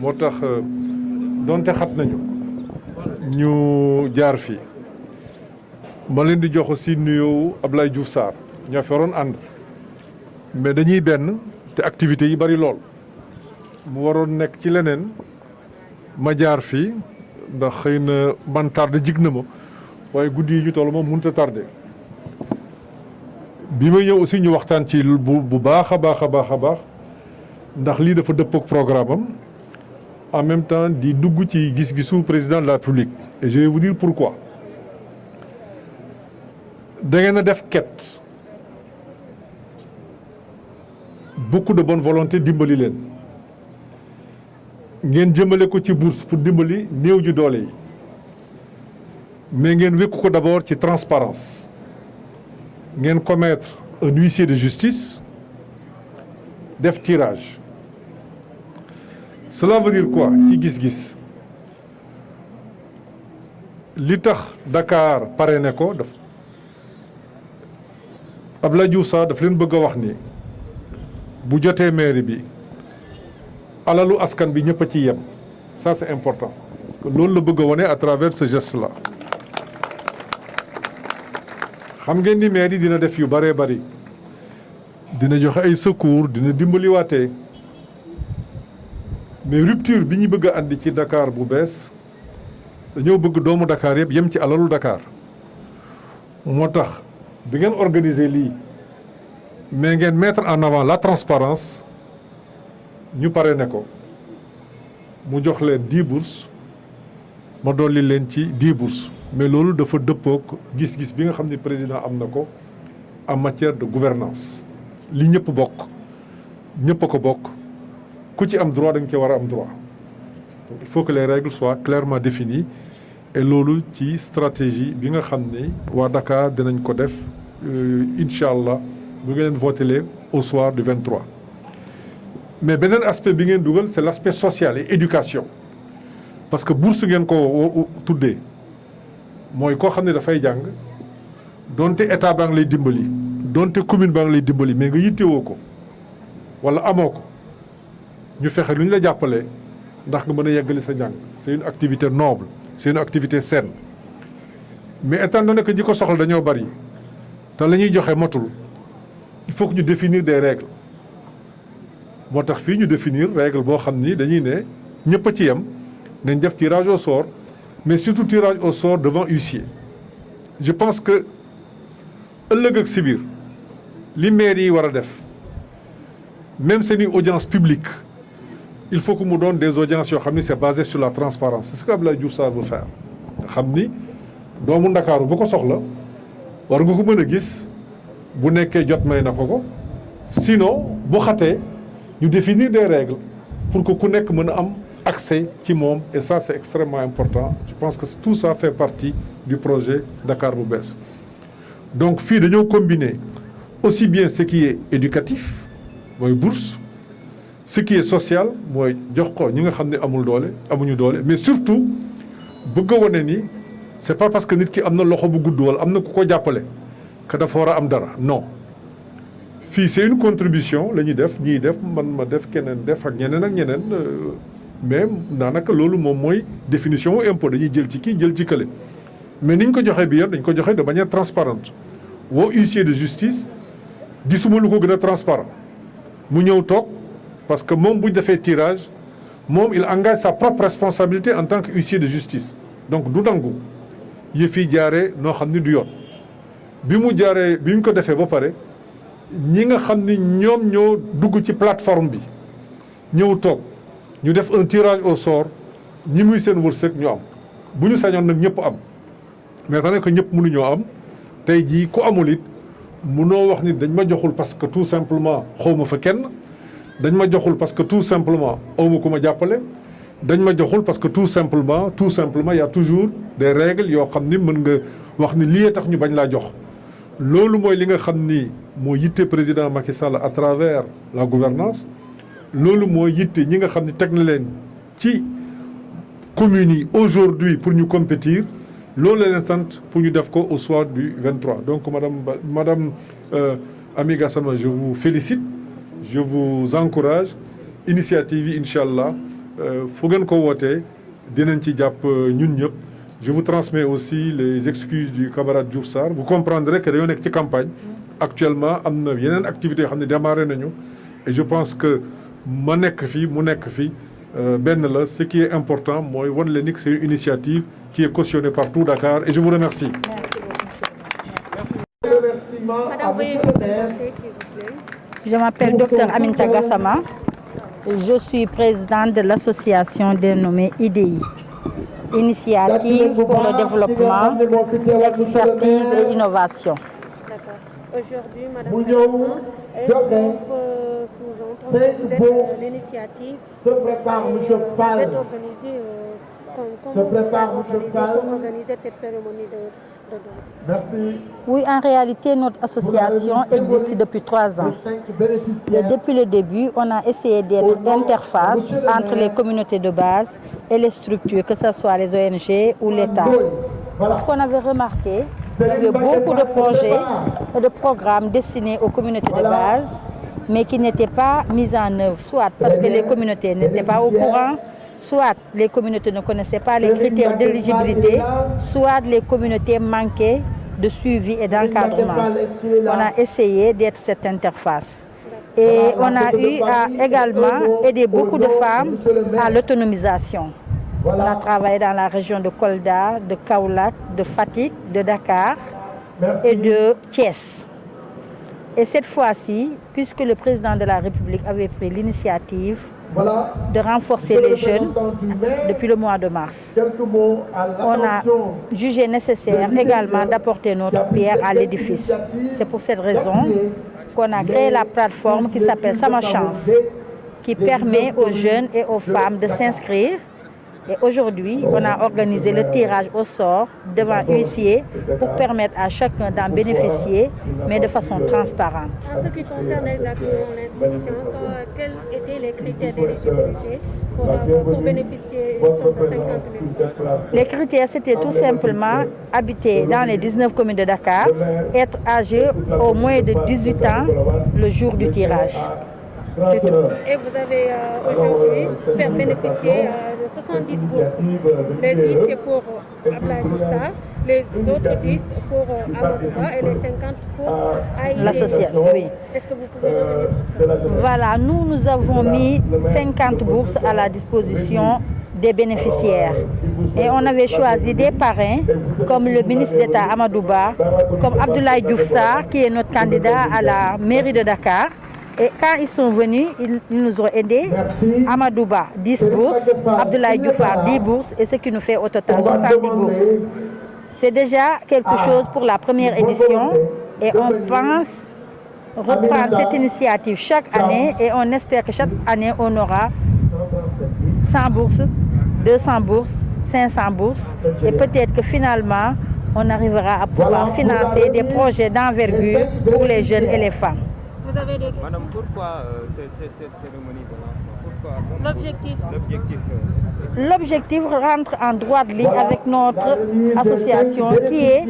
moo tax donte xat nañu ñu jaar fii ma leen di jox aussi nuyoo Abdoulaye Diouf Sarr ñoo fi waroon ànd mais dañuy benn te activités yi bari lool mu waroon nekk ci leneen ma jaar fii ndax xëy na man tardé jig na ma waaye guddi yi ñu toll moom mënut a tardé bi ma ñëw aussi ñu waxtaan ci bu baax a baax a baax a baax ndax lii dafa dëpp ak programme am en même temps di dugg ci gis-gisu président de la République et je vais vous dire pourquoi da ngeen a def quête beaucoup de bonne volonté dimbali leen ngeen jëmale ko ci bourse pour dimbali néew ji doole yi mais ngeen wékku ko d'abord ci transparence ngeen commettre un huissier de justice def tirage cela veut dire quoi ci gis-gis li tax Dakar parrainé ko daf Abdoulaye Diouf Sarr daf leen bëgg a wax ni bu jotee mairie bi alalu askan bi ñëpp a ci yem ça c'est important parce que loolu la bëgg a wone à travers ce geste là xam ngeen ni mairie dina def yu bëree bëri dina joxe ay secours dina dimbaliwaatee mais rupture bi ñu bëgg a andi ci Dakar bu bees dañoo bëgg doomu Dakar yëpp yem ci alalu Dakar moo tax bi ngeen organiser lii mais ngeen mettre en avant la transparence ñu parrainé ko mu jox leen 10 bourses ma dolli leen ci 10 bourses mais loolu dafa dëppook gis-gis bi nga xam ne président am na ko en matière de gouvernance li ñëpp bokk ñëpp a ko bokk ku ci am droit da nga ci war a am droit donc il faut que les règles soient clairement définies et loolu ci stratégie bi nga xam ne waa Dakar dinañ ko def incha allah bu ngeen voté au soir du 23. mais beneen aspect bi ngeen dugal c'est l'aspect social et éducation parce que bourse ngeen ko tuddee mooy koo xam ne dafay jàng donte état baa ngi lay dimbali donte commune baa ngi lay dimbali mais nga yittewoo ko wala amoo ko ñu fexe lu ñu la jàppalee ndax nga mën a yeggali sa njàng c'est une activité noble c'est une activité saine mais étant donné que ñi ko soxla dañoo bari te la ñuy joxe motul il faut que ñu définir des règles moo tax fii ñu définir règle boo xam ni dañuy ne ñëpp a ci yem nañ def tirage au sort mais surtout tirage au sort devant huissier je pense que ëllëg ak si biir li maire yi war a def même seeni audience publique il faut que mu doon des audiences yoo xam ni c'est basé sur la transparence c'est ce que Abdoulaye Diouf Sarr veut faire nga xam ni doomu Ndakaaru bu ko soxla war nga ko mën a gis bu nekkee jot may na ko sinon bu xatee ñu définir des règles pour que ku nekk mën a am accès ci moom et ça c'est extrêmement important je pense que tout ça fait partie du projet Dakar bu bees donc fii dañoo combiner aussi bien ce qui est éducatif mooy bourse ce qui est social mooy jox ko ñi nga xam ne amuñu doole mais surtout bëgg a wane ni c'est pas parce que nit ki am na loxo bu gudd wala am na ku ko jàppale que dafa war a am dara non fii c'est une contribution la ñuy def ñiy def man ma def keneen def ak ñeneen mais daanaka loolu moom mooy définition wu impôt dañuy jël ci kii jël ci kële mais ni ñu ko joxee bi yoon dañ ko joxee de manière transparente woo huissier de justice gisuma lu ko gën a transparent mu ñëw toog parce que moom bu ñu defee tirage moom il engage sa propre responsabilité en tant que huissier de justice donc du nangu yëf yi jaaree noo xam ni du yoon bi ñu ko defee ba pare ñi nga xam ni ñoom ñoo dugg ci plateforme bi ñëw toog ñu def un tirage au sort ñi muy seen wërsëg ñu am bu ñu sañoon nag ñëpp am mais tax que ñëpp mënuñoo am tey jii ku amul it mënoo wax ni dañ ma joxul parce que tout simplement xawma fa kenn dañ ma joxul parce que tout simplement awma ku ma jàppale dañ ma joxul parce que tout simplement y a toujours des règles yoo xam ni mën nga wax ni lii tax ñu bañ laa jox loolu mooy li nga xam ni moo yitte président Macky Sall à travers la gouvernance loolu moo yitte ñi nga xam ni teg na leen ci communes yi aujourd'hui pour ñu compétir loolu la leen sant pour ñu def ko au soir du 23 donc madame Amy Gassama je vous félicite je vous encourage initiative yi incha allah fu ngeen ko wootee dinañ ci jàpp ñun ñëpp. Je vous transmets aussi les excuses du camarade Diouf Sarr. Vous comprendrez que dañoo nekk ci campagne. Actuellement am na yeneen activités yoo xam ne démarré nañu. Et je pense que ma nekk fii mu nekk fii benn la. Ce qui est important mooy wan leen ni que c'est une initiative qui est cautionnée par tout Dakar. Et je vous remercie. Madame, veuillez vous présenter, s'il vous plaît. Je m'appelle Dr Aminta Gassama. Je suis présidente de l'association dénommée IDI, Initiative pour le développement, expertise et innovation. D'accord. Aujourd'hui, Madame la Présidente, est-ce qu'on peut sous-entendre que vous êtes l'initiative vous êtes organisée comment vous organiser cette cérémonie de don? Merci. Oui, en réalité, notre association existe depuis 3 ans. Et depuis le début, on a essayé d'être interface entre les communautés de base et les structures, que ce soit les ONG ou l'État. Ce qu'on avait remarqué, il y avait beaucoup de projets et de programmes destinés aux communautés de base, mais qui n'étaient pas mis en œuvre, soit parce que les communautés n'étaient pas au courant, soit les communautés ne connaissaient pas les critères d'éligibilité, soit les communautés manquaient de suivi et d'encadrement. On a essayé d'être cette interface. Et on a eu à également aider beaucoup de femmes à l'autonomisation. On a travaillé dans la région de Kolda, de Kaolack, de Fatick, de Dakar et de Thiès. Et cette fois-ci, puisque le président de la République avait pris l'initiative de renforcer les jeunes depuis le mois de mars, on a jugé nécessaire également d'apporter notre pierre à l'édifice. C'est pour cette raison qu'on a créé la plateforme qui s'appelle Sama Chance, qui permet aux jeunes et aux femmes de s'inscrire. Et aujourd'hui, on a organisé le tirage au sort devant huissier pour permettre à chacun d'en bénéficier, mais de façon transparente. En ce qui concerne exactement l'inscription, quels étaient les critères d'éligibilité pour bénéficier de 50 000 €? Les critères, c'était tout simplement habiter dans les 19 communes de Dakar, être âgé au moins de 18 ans le jour du tirage. Et vous avez aujourd'hui fait bénéficier de 70 bourses. Les 10 c'est pour Ablaye Moussa, les autres 10 pour Amadouba et les 50 pour l'association. Oui. Est-ce que vous pouvez revenir sur ça? Voilà, nous avons mis 50 bourses à la disposition des bénéficiaires. Et on avait choisi des parrains comme le ministre d'État Amadouba, comme Abdoulaye Diouf Sarr, qui est notre candidat à la mairie de Dakar. Et quand ils sont venus, ils nous ont aidés. Amadouba, 10 bourses, Abdoulaye Diouf Sarr, 10 bourses, et ce qui nous fait au total 70 bourses. C'est déjà quelque chose pour la première édition et on pense reprendre cette initiative chaque année et on espère que chaque année on aura 100 bourses, 200 bourses, 500 bourses et peut-être que finalement on arrivera à pouvoir financer des projets d'envergure pour les jeunes et les femmes. Vous avez des questions? Madame, pourquoi cette cérémonie de lancement? L'objectif? L'objectif rentre en droite ligne avec notre association qui est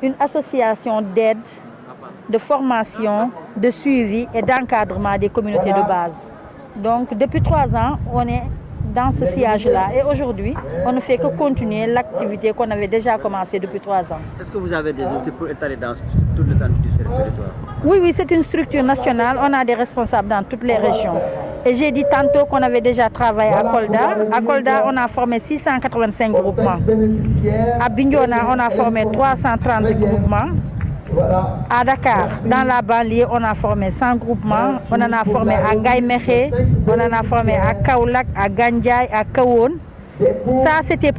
une association d'aide, de formation, de suivi et d'encadrement des communautés de base. Donc depuis 3 ans, on est dans ce sillage-là et aujourd'hui, on ne fait que continuer l'activité qu'on avait déjà commencée depuis 3 ans. Est-ce que vous avez des outils pour étaler dans tout l'étendue du territoire? Oui, c'est une structure nationale. On a des responsables dans toutes les régions. Et j'ai dit tantôt qu'on avait déjà travaillé à Kolda. À Kolda, on a formé 685 groupements. À Bignona, on a formé 330 groupements. À Dakar, dans la banlieue, on a formé 100 groupements. On en a formé à Ngaïmekhé, on en a formé à Kaolack, à Gandiaye, à Kahone. Ça, c'était pour